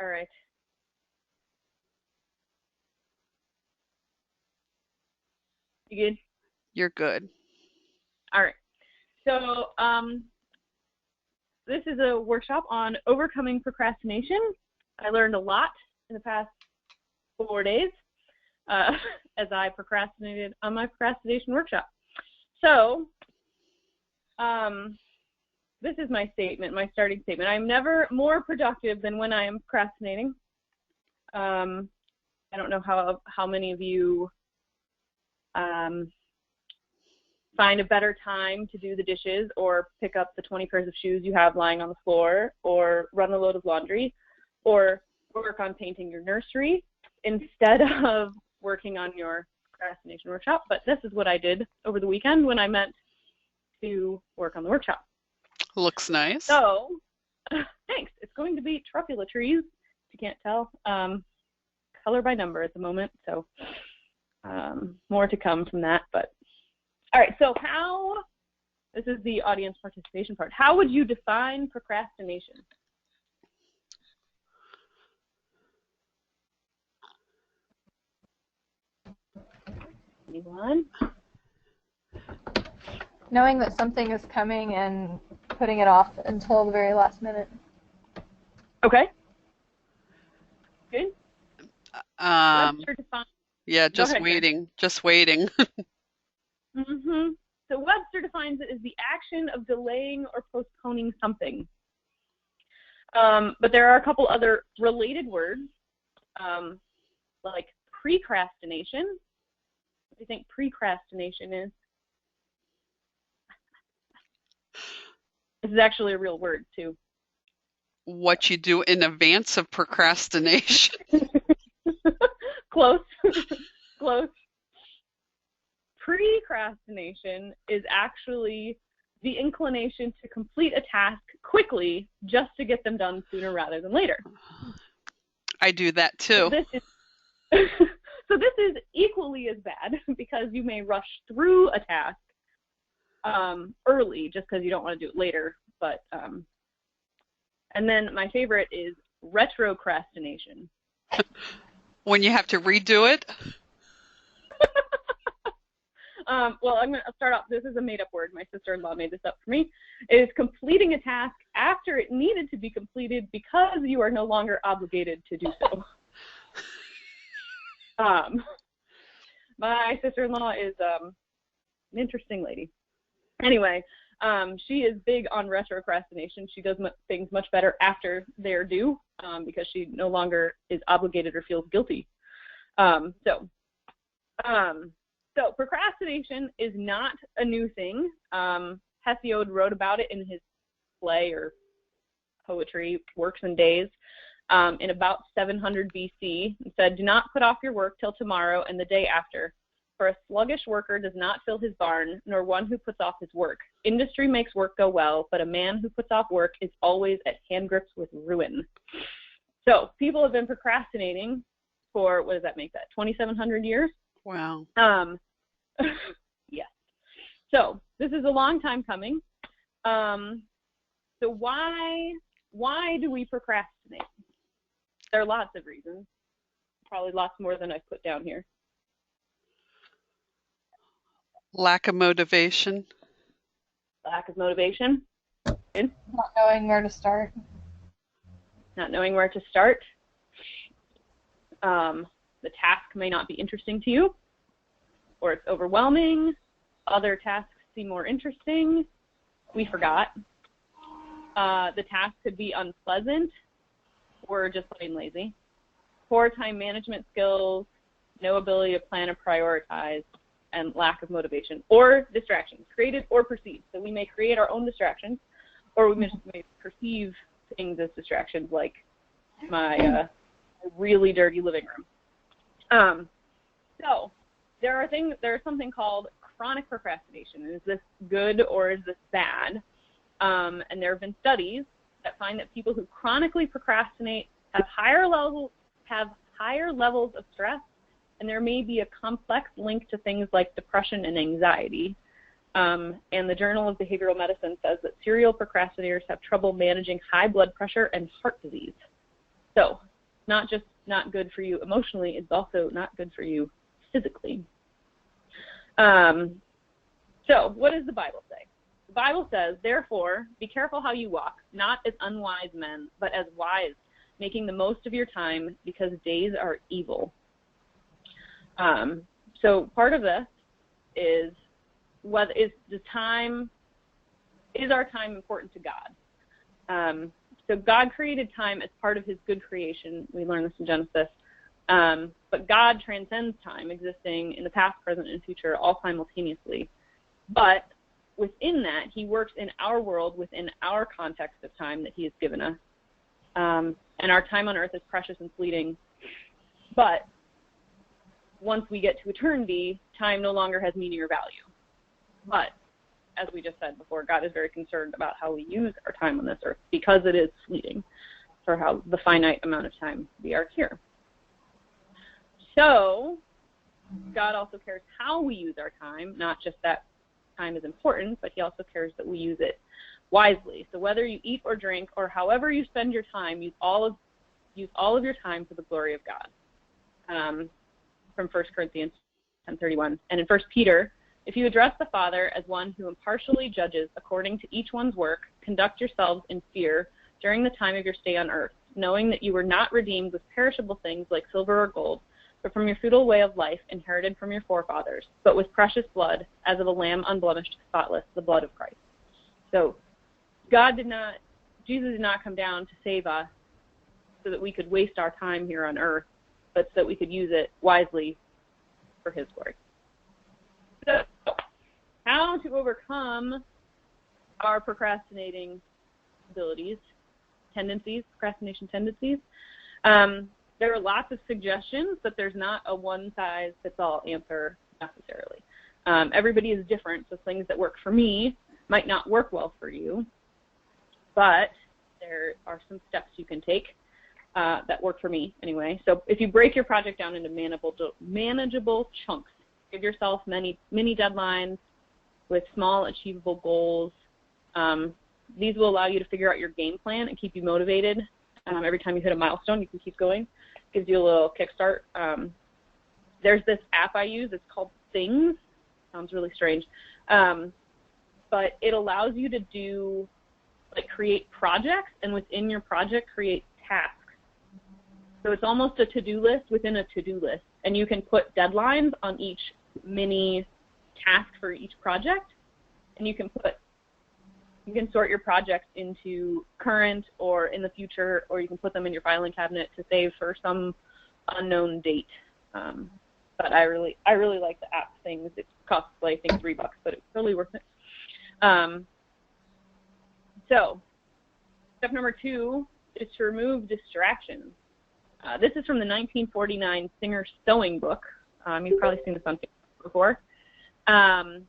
All right. You good? You're good. All right. So this is a workshop on overcoming procrastination. I learned a lot in the past 4 days as I procrastinated on my procrastination workshop. So this is my statement, my starting statement. I'm never more productive than when I am procrastinating. I don't know how many of you find a better time to do the dishes or pick up the 20 pairs of shoes you have lying on the floor or run a load of laundry or work on painting your nursery instead of working on your procrastination workshop. But this is what I did over the weekend when I meant to work on the workshop. Looks nice. So, thanks. It's going to be truffula trees, if you can't tell. Color by number at the moment, so more to come from that. But all right, so this is the audience participation part. How would you define procrastination? Anyone? Knowing that something is coming and putting it off until the very last minute. Okay. Good. Webster defines. Yeah, just ahead, waiting. Just waiting. So Webster defines it as the action of delaying or postponing something. But there are a couple other related words, like precrastination. What do you think precrastination is? This is actually a real word, too. What you do in advance of procrastination. Close. Close. Precrastination is actually the inclination to complete a task quickly just to get them done sooner rather than later. I do that too. So this is equally as bad because you may rush through a task early just because you don't want to do it later. But and then my favorite is retrocrastination. When you have to redo it? Well, I'm going to start off. This is a made-up word. My sister-in-law made this up for me. It is completing a task after it needed to be completed because you are no longer obligated to do so. My sister-in-law is an interesting lady. Anyway, she is big on retrocrastination. She does things much better after they're due because she no longer is obligated or feels guilty. So procrastination is not a new thing. Hesiod wrote about it in his play or poetry, Works and Days, in about 700 BC. He said, "Do not put off your work till tomorrow and the day after, for a sluggish worker does not fill his barn, nor one who puts off his work. Industry makes work go well, but a man who puts off work is always at hand grips with ruin." So people have been procrastinating for, what does that make that, 2,700 years? Wow. Yes. So this is a long time coming. So why do we procrastinate? There are lots of reasons. Probably lots more than I've put down here. Lack of motivation. Lack of motivation. Good. Not knowing where to start. Not knowing where to start. The task may not be interesting to you, or it's overwhelming. Other tasks seem more interesting. We forgot. The task could be unpleasant or just plain lazy. Poor time management skills, no ability to plan or prioritize, and lack of motivation or distractions, created or perceived. So we may create our own distractions, or we may perceive things as distractions, like my really dirty living room. So there's something called chronic procrastination. Is this good or is this bad? And there have been studies that find that people who chronically procrastinate have higher levels of stress, and there may be a complex link to things like depression and anxiety. And the Journal of Behavioral Medicine says that serial procrastinators have trouble managing high blood pressure and heart disease. So not just not good for you emotionally, it's also not good for you physically. So what does the Bible say? The Bible says, therefore, be careful how you walk, not as unwise men, but as wise, making the most of your time, because days are evil. So part of this is is our time important to God? So God created time as part of his good creation. We learn this in Genesis. But God transcends time, existing in the past, present, and future all simultaneously. But within that, he works in our world, within our context of time that he has given us. And our time on earth is precious and fleeting. But once we get to eternity, time no longer has meaning or value. But as we just said before, God is very concerned about how we use our time on this earth because it is fleeting for how the finite amount of time we are here. So God also cares how we use our time, not just that time is important, but he also cares that we use it wisely. So whether you eat or drink or however you spend your time, use all of your time for the glory of God. From 1 Corinthians 10:31. And in 1 Peter, if you address the Father as one who impartially judges according to each one's work, conduct yourselves in fear during the time of your stay on earth, knowing that you were not redeemed with perishable things like silver or gold, but from your feudal way of life inherited from your forefathers, but with precious blood, as of a lamb unblemished, spotless, the blood of Christ. So Jesus did not come down to save us so that we could waste our time here on earth, but so that we could use it wisely for his glory. So, how to overcome our procrastinating procrastination tendencies. There are lots of suggestions, but there's not a one-size-fits-all answer necessarily. Everybody is different, so things that work for me might not work well for you, but there are some steps you can take that work for me anyway. So if you break your project down into manageable chunks, give yourself many deadlines with small achievable goals. These will allow you to figure out your game plan and keep you motivated. Every time you hit a milestone, you can keep going. Gives you a little kickstart. There's this app I use. It's called Things. Sounds really strange. But it allows you to create projects, and within your project, create tasks. So it's almost a to-do list within a to-do list. And you can put deadlines on each mini task for each project. And you can sort your projects into current or in the future, or you can put them in your filing cabinet to save for some unknown date. But I really like the app Things. It costs, I think, $3, but it's really worth it. So step number 2 is to remove distractions. This is from the 1949 Singer Sewing book. You've probably seen this on Facebook before. And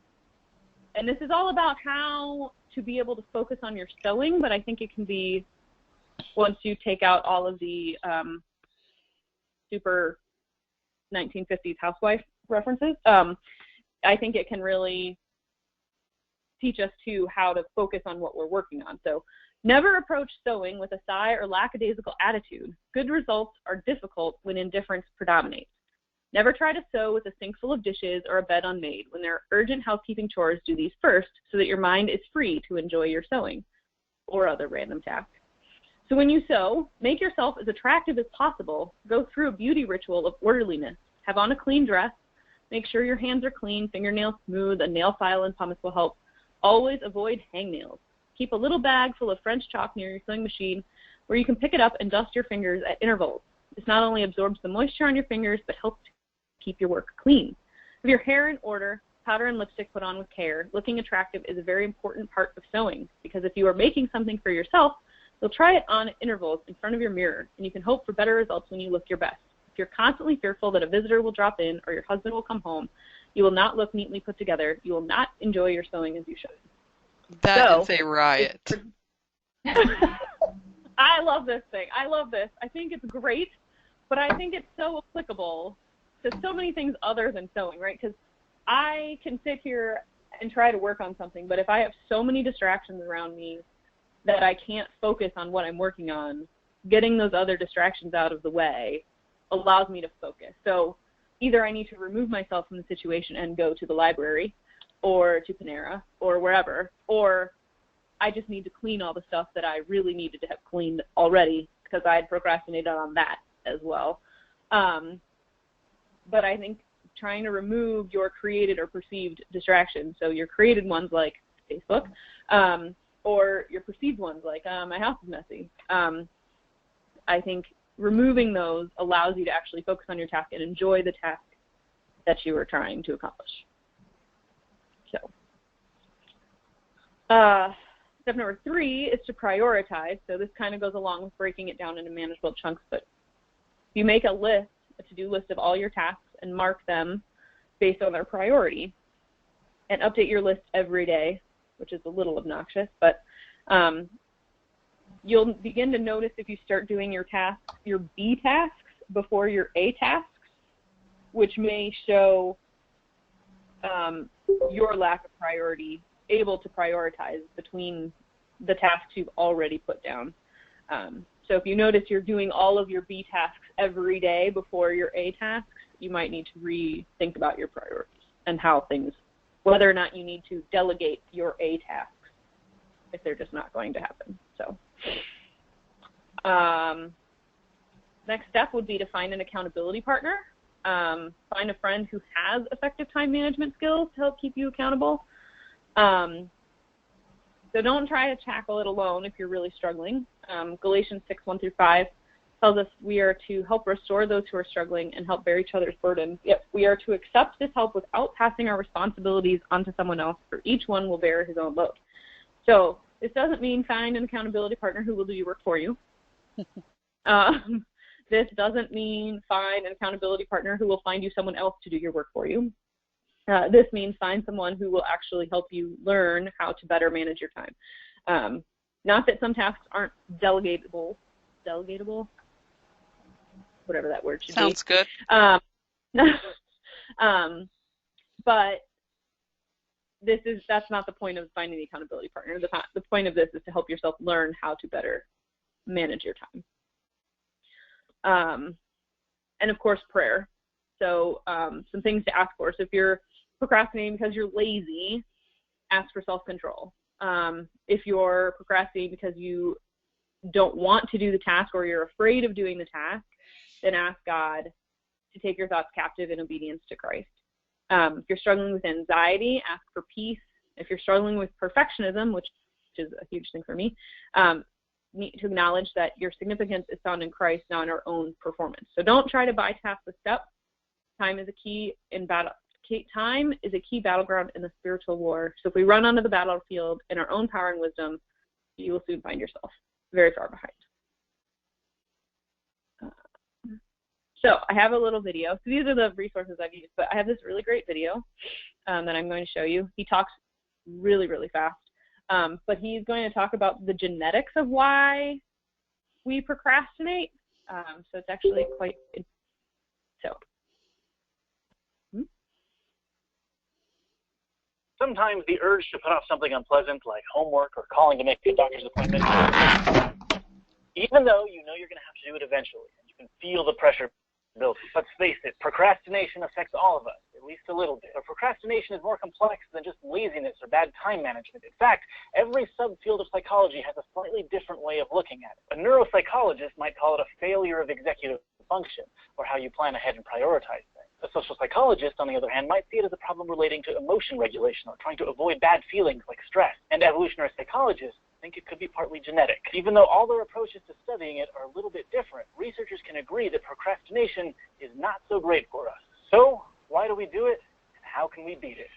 this is all about how to be able to focus on your sewing, but I think it can be, once you take out all of the super 1950s housewife references, I think it can really teach us too how to focus on what we're working on. So never approach sewing with a sigh or lackadaisical attitude. Good results are difficult when indifference predominates. Never try to sew with a sink full of dishes or a bed unmade. When there are urgent housekeeping chores, do these first so that your mind is free to enjoy your sewing or other random tasks. So when you sew, make yourself as attractive as possible. Go through a beauty ritual of orderliness. Have on a clean dress. Make sure your hands are clean, fingernails smooth, a nail file and pumice will help. Always avoid hangnails. Keep a little bag full of French chalk near your sewing machine where you can pick it up and dust your fingers at intervals. This not only absorbs the moisture on your fingers, but helps keep your work clean. Have your hair in order, powder and lipstick put on with care. Looking attractive is a very important part of sewing because if you are making something for yourself, you'll try it on at intervals in front of your mirror, and you can hope for better results when you look your best. If you're constantly fearful that a visitor will drop in or your husband will come home, you will not look neatly put together. You will not enjoy your sewing as you should. That is a riot. I love this thing. I love this. I think it's great, but I think it's so applicable to so many things other than sewing, right? Because I can sit here and try to work on something, but if I have so many distractions around me that I can't focus on what I'm working on, getting those other distractions out of the way allows me to focus. So either I need to remove myself from the situation and go to the library or to Panera or wherever, or I just need to clean all the stuff that I really needed to have cleaned already because I had procrastinated on that as well. But I think trying to remove your created or perceived distractions, so your created ones like Facebook, or your perceived ones like my house is messy, I think removing those allows you to actually focus on your task and enjoy the task that you were trying to accomplish. So, step number 3 is to prioritize. So this kind of goes along with breaking it down into manageable chunks, but you make a list, a to-do list of all your tasks and mark them based on their priority, and update your list every day, which is a little obnoxious, but you'll begin to notice if you start doing your tasks, your B tasks before your A tasks, which may show your lack of priority, able to prioritize between the tasks you've already put down. So if you notice you're doing all of your B tasks every day before your A tasks, you might need to rethink about your priorities and how things, whether or not you need to delegate your A tasks if they're just not going to happen. So next step would be to find an accountability partner. Find a friend who has effective time management skills to help keep you accountable. So don't try to tackle it alone if you're really struggling. Galatians 6:1-5 tells us we are to help restore those who are struggling and help bear each other's burdens. Yet we are to accept this help without passing our responsibilities onto someone else, for each one will bear his own load. So this doesn't mean find an accountability partner who will do your work for you. This doesn't mean find an accountability partner who will find you someone else to do your work for you. This means find someone who will actually help you learn how to better manage your time. Not that some tasks aren't delegatable, whatever that word should Sounds be. good. But that's not the point of finding the accountability partner. The point of this is to help yourself learn how to better manage your time. And of course, prayer. So some things to ask for. So if you're procrastinating because you're lazy, ask for self-control. If you're procrastinating because you don't want to do the task or you're afraid of doing the task, then ask God to take your thoughts captive in obedience to Christ. If you're struggling with anxiety, ask for peace. If you're struggling with perfectionism, which is a huge thing for me, need to acknowledge that your significance is found in Christ, not in our own performance. So don't try to bypass the step. Time is a key battleground in the spiritual war. So if we run onto the battlefield in our own power and wisdom, you will soon find yourself very far behind. So I have a little video. So these are the resources I've used, but I have this really great video that I'm going to show you. He talks really, really fast, but he's going to talk about the genetics of why we procrastinate. So it's actually quite good. So. Sometimes the urge to put off something unpleasant like homework or calling to make a doctor's appointment, even though you know you're going to have to do it eventually, and you can feel the pressure building. Let's face it, procrastination affects all of us, at least a little bit. But procrastination is more complex than just laziness or bad time management. In fact, every subfield of psychology has a slightly different way of looking at it. A neuropsychologist might call it a failure of executive function, or how you plan ahead and prioritize things. A social psychologist, on the other hand, might see it as a problem relating to emotion regulation or trying to avoid bad feelings like stress. And evolutionary psychologists think it could be partly genetic. Even though all their approaches to studying it are a little bit different, researchers can agree that procrastination is not so great for us. So, why do we do it, and how can we beat it?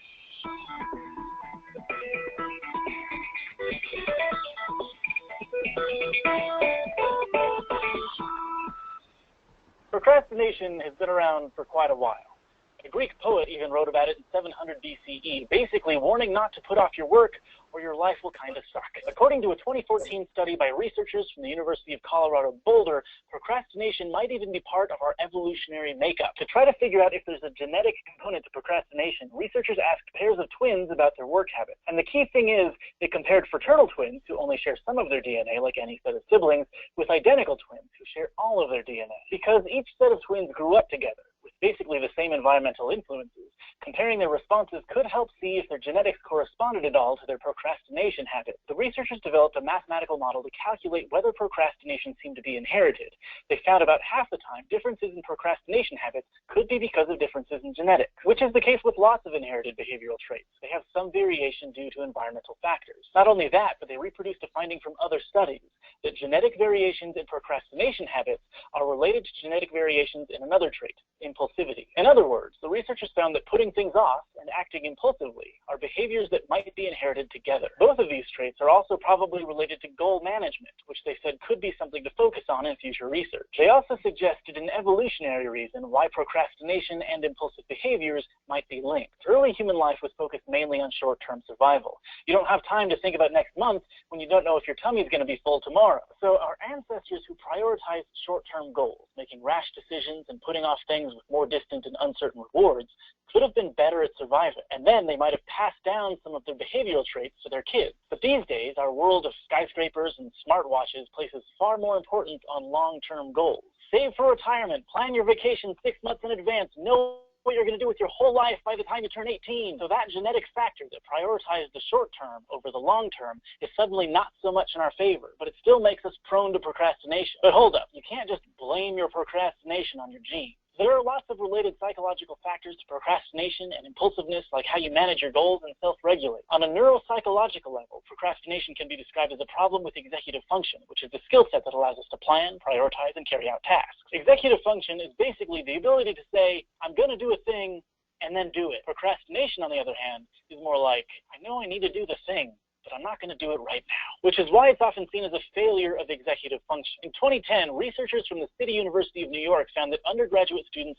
Procrastination has been around for quite a while. A Greek poet even wrote about it in 700 BCE, basically warning not to put off your work or your life will kind of suck. According to a 2014 study by researchers from the University of Colorado Boulder, procrastination might even be part of our evolutionary makeup. To try to figure out if there's a genetic component to procrastination, researchers asked pairs of twins about their work habits. And the key thing is, they compared fraternal twins, who only share some of their DNA, like any set of siblings, with identical twins, who share all of their DNA. Because each set of twins grew up together, with basically the same environmental influences, comparing their responses could help see if their genetics corresponded at all to their procrastination habits. The researchers developed a mathematical model to calculate whether procrastination seemed to be inherited. They found about half the time differences in procrastination habits could be because of differences in genetics, which is the case with lots of inherited behavioral traits. They have some variation due to environmental factors. Not only that, but they reproduced a finding from other studies that genetic variations in procrastination habits are related to genetic variations in another trait, impulsivity. In other words, the researchers found that putting things off and acting impulsively are behaviors that might be inherited together. Both of these traits are also probably related to goal management, which they said could be something to focus on in future research. They also suggested an evolutionary reason why procrastination and impulsive behaviors might be linked. Early human life was focused mainly on short-term survival. You don't have time to think about next month when you don't know if your tummy's going to be full tomorrow. So our ancestors who prioritized short-term goals, making rash decisions and putting off things with more distant and uncertain rewards, could have been better at surviving, and then they might have passed down some of their behavioral traits to their kids. But these days, our world of skyscrapers and smartwatches places far more importance on long-term goals. Save for retirement, plan your vacation 6 months in advance, know what you're going to do with your whole life by the time you turn 18. So that genetic factor that prioritizes the short term over the long term is suddenly not so much in our favor, but it still makes us prone to procrastination. But hold up, you can't just blame your procrastination on your genes. There are lots of related psychological factors to procrastination and impulsiveness, like how you manage your goals and self-regulate. On a neuropsychological level, procrastination can be described as a problem with executive function, which is the skill set that allows us to plan, prioritize, and carry out tasks. Executive function is basically the ability to say, I'm going to do a thing, and then do it. Procrastination, on the other hand, is more like, I know I need to do the thing, but I'm not going to do it right now, which is why it's often seen as a failure of executive function. In 2010, researchers from the City University of New York found that undergraduate students'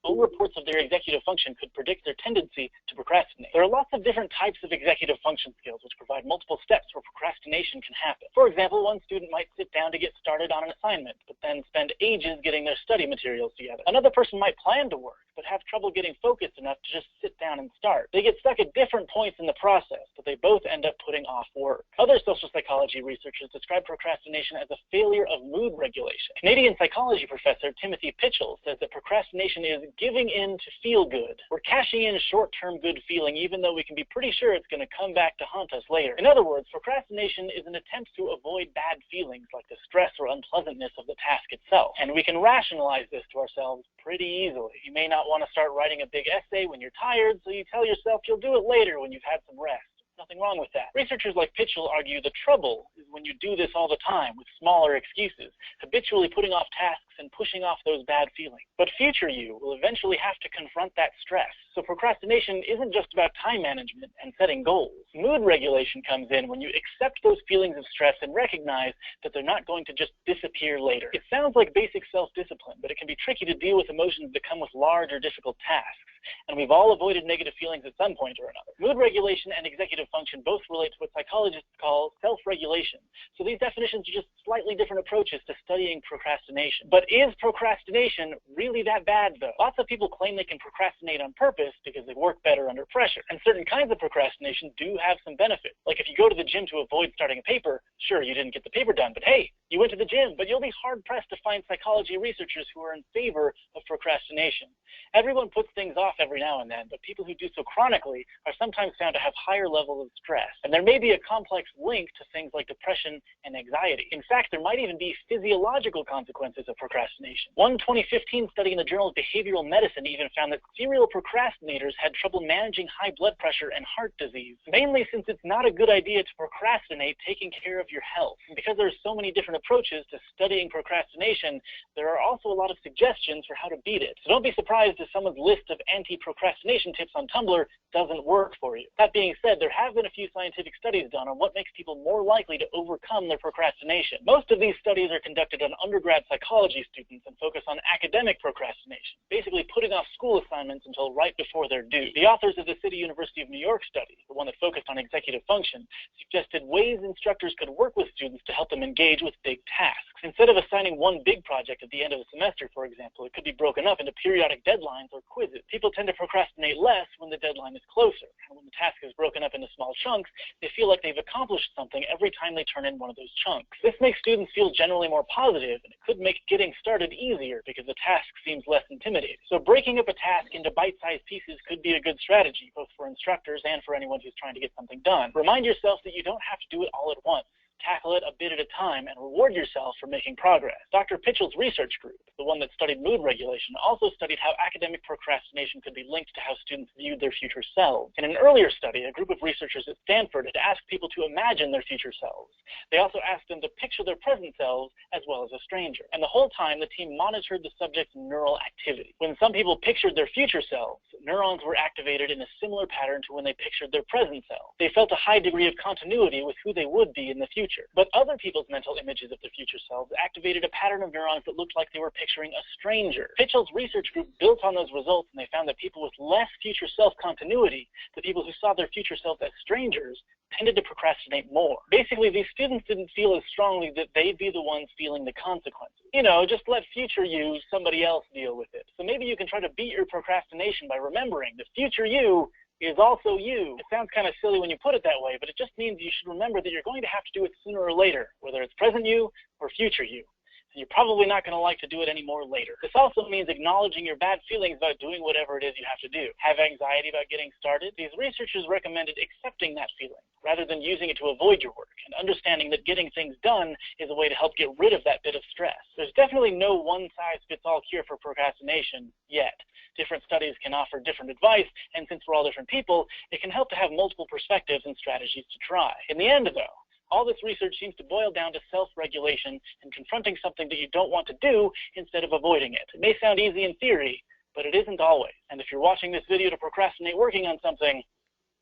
own reports of their executive function could predict their tendency to procrastinate. There are lots of different types of executive function skills which provide multiple steps where procrastination can happen. For example, one student might sit down to get started on an assignment, but then spend ages getting their study materials together. Another person might plan to work, but have trouble getting focused enough to just sit down and start. They get stuck at different points in the process, but they both end up putting off work. Other social psychology researchers describe procrastination as a failure of mood regulation. Canadian psychology professor Timothy Pitchell says that procrastination is giving in to feel good. We're cashing in short-term good feeling even though we can be pretty sure it's going to come back to haunt us later. In other words, procrastination is an attempt to avoid bad feelings like the stress or unpleasantness of the task itself. And we can rationalize this to ourselves pretty easily. You may not want to start writing a big essay when you're tired, so you tell yourself you'll do it later when you've had some rest. Nothing wrong with that. Researchers like Pitchell argue the trouble is when you do this all the time with smaller excuses, habitually putting off tasks and pushing off those bad feelings. But future you will eventually have to confront that stress. So procrastination isn't just about time management and setting goals. Mood regulation comes in when you accept those feelings of stress and recognize that they're not going to just disappear later. It sounds like basic self-discipline, but it can be tricky to deal with emotions that come with large or difficult tasks. And we've all avoided negative feelings at some point or another. Mood regulation and executive function both relate to what psychologists call self-regulation. So these definitions are just slightly different approaches to studying procrastination. But is procrastination really that bad, though? Lots of people claim they can procrastinate on purpose because they work better under pressure. And certain kinds of procrastination do have some benefit. Like if you go to the gym to avoid starting a paper, sure, you didn't get the paper done, but hey, you went to the gym. But you'll be hard-pressed to find psychology researchers who are in favor of procrastination. Everyone puts things off every now and then, but people who do so chronically are sometimes found to have higher levels of stress. And there may be a complex link to things like depression and anxiety. In fact, there might even be physiological consequences of procrastination. One 2015 study in the Journal of Behavioral Medicine even found that serial procrastinators procrastinators had trouble managing high blood pressure and heart disease, mainly since it's not a good idea to procrastinate taking care of your health. And because there's so many different approaches to studying procrastination, there are also a lot of suggestions for how to beat it. So don't be surprised if someone's list of anti-procrastination tips on Tumblr doesn't work for you. That being said, there have been a few scientific studies done on what makes people more likely to overcome their procrastination. Most of these studies are conducted on undergrad psychology students and focus on academic procrastination, basically putting off school assignments until right before they're due. The authors of the City University of New York study, the one that focused on executive function, suggested ways instructors could work with students to help them engage with big tasks. Instead of assigning one big project at the end of the semester, for example, it could be broken up into periodic deadlines or quizzes. People tend to procrastinate less when the deadline is closer. And when the task is broken up into small chunks, they feel like they've accomplished something every time they turn in one of those chunks. This makes students feel generally more positive, and it could make getting started easier because the task seems less intimidating. So breaking up a task into bite-sized pieces could be a good strategy, both for instructors and for anyone who's trying to get something done. Remind yourself that you don't have to do it all at once. Tackle it a bit at a time and reward yourself for making progress. Dr. Pitchell's research group, the one that studied mood regulation, also studied how academic procrastination could be linked to how students viewed their future selves. In an earlier study, a group of researchers at Stanford had asked people to imagine their future selves. They also asked them to picture their present selves as well as a stranger. And the whole time, the team monitored the subject's neural activity. When some people pictured their future selves, neurons were activated in a similar pattern to when they pictured their present self. They felt a high degree of continuity with who they would be in the future. But other people's mental images of their future selves activated a pattern of neurons that looked like they were picturing a stranger. Pitchell's research group built on those results, and they found that people with less future self continuity, the people who saw their future selves as strangers, tended to procrastinate more. Basically, these students didn't feel as strongly that they'd be the ones feeling the consequences. You know, just let future you, somebody else deal with it. So maybe you can try to beat your procrastination by remembering the future you is also you. It sounds kind of silly when you put it that way, but it just means you should remember that you're going to have to do it sooner or later, whether it's present you or future you. And you're probably not going to like to do it anymore later. This also means acknowledging your bad feelings about doing whatever it is you have to do. Have anxiety about getting started? These researchers recommended accepting that feeling rather than using it to avoid your work, and understanding that getting things done is a way to help get rid of that bit of stress. There's definitely no one-size-fits-all cure for procrastination yet. Different studies can offer different advice, and since we're all different people, it can help to have multiple perspectives and strategies to try. In the end, though, all this research seems to boil down to self-regulation and confronting something that you don't want to do instead of avoiding it. It may sound easy in theory, but it isn't always. And if you're watching this video to procrastinate working on something,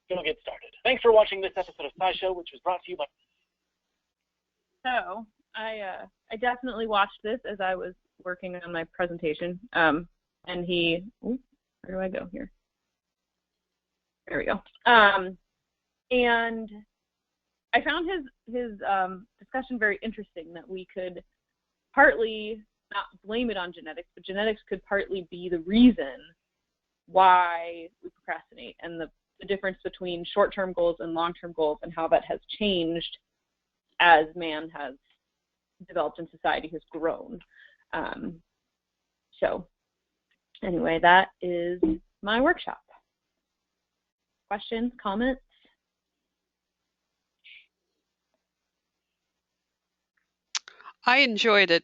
go get started. Thanks for watching this episode of SciShow, which was brought to you by... So I definitely watched this as I was working on my presentation. And he, where do I go here? There we go. And I found his discussion very interesting, that we could partly not blame it on genetics, but genetics could partly be the reason why we procrastinate, and the difference between short-term goals and long-term goals, and how that has changed as man has developed and society has grown. So anyway, that is my workshop. Questions, comments? I enjoyed it.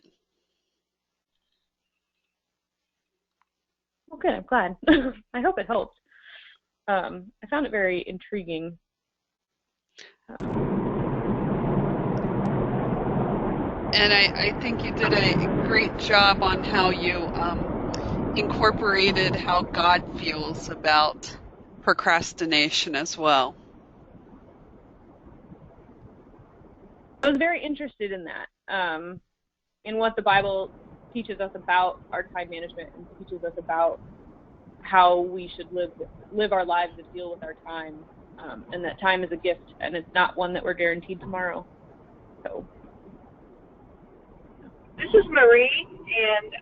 Well, good, I'm glad. I hope it helped. I found it very intriguing. And I think you did a great job on how you incorporated how God feels about procrastination as well. I was very interested in that, in what the Bible teaches us about our time management, and teaches us about how we should live our lives and deal with our time, and that time is a gift, and it's not one that we're guaranteed tomorrow. So, this is Marie, and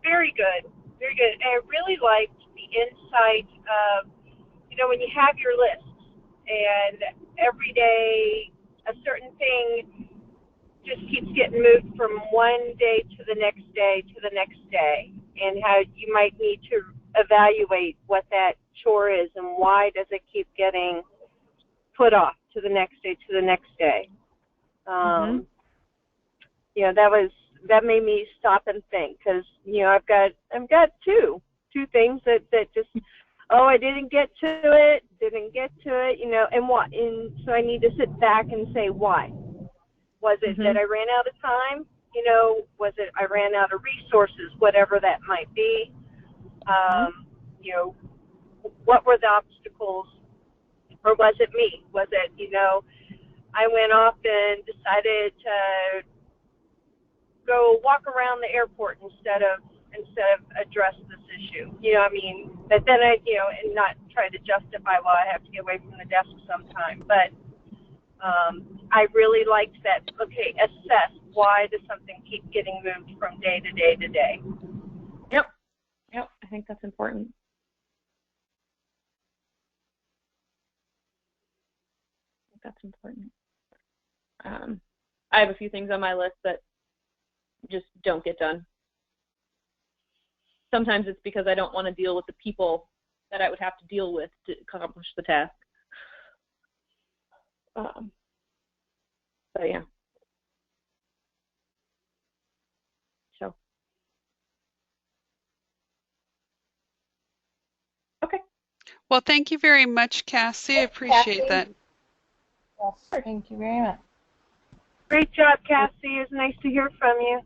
very good, very good. And I really liked the insight of, when you have your list, and every day a certain thing just keeps getting moved from one day to the next day to the next day, and how you might need to evaluate what that chore is and why does it keep getting put off to the next day to the next day. That made me stop and think, because I've got two things that just oh, I didn't get to it, and so I need to sit back and say why. Was it that I ran out of time? Was it I ran out of resources, whatever that might be? What were the obstacles, or was it me? Was it, I went off and decided to go walk around the airport instead of address this issue. But then and not try to justify, well, I have to get away from the desk sometime. But I really liked that, okay, assess why does something keep getting moved from day to day to day. Yep, I think that's important. That's important. I have a few things on my list that just don't get done. Sometimes it's because I don't want to deal with the people that I would have to deal with to accomplish the task. But yeah. So. Okay. Well, thank you very much, Cassie. I appreciate that. Yes, thank you very much. Great job, Cassie. It's nice to hear from you.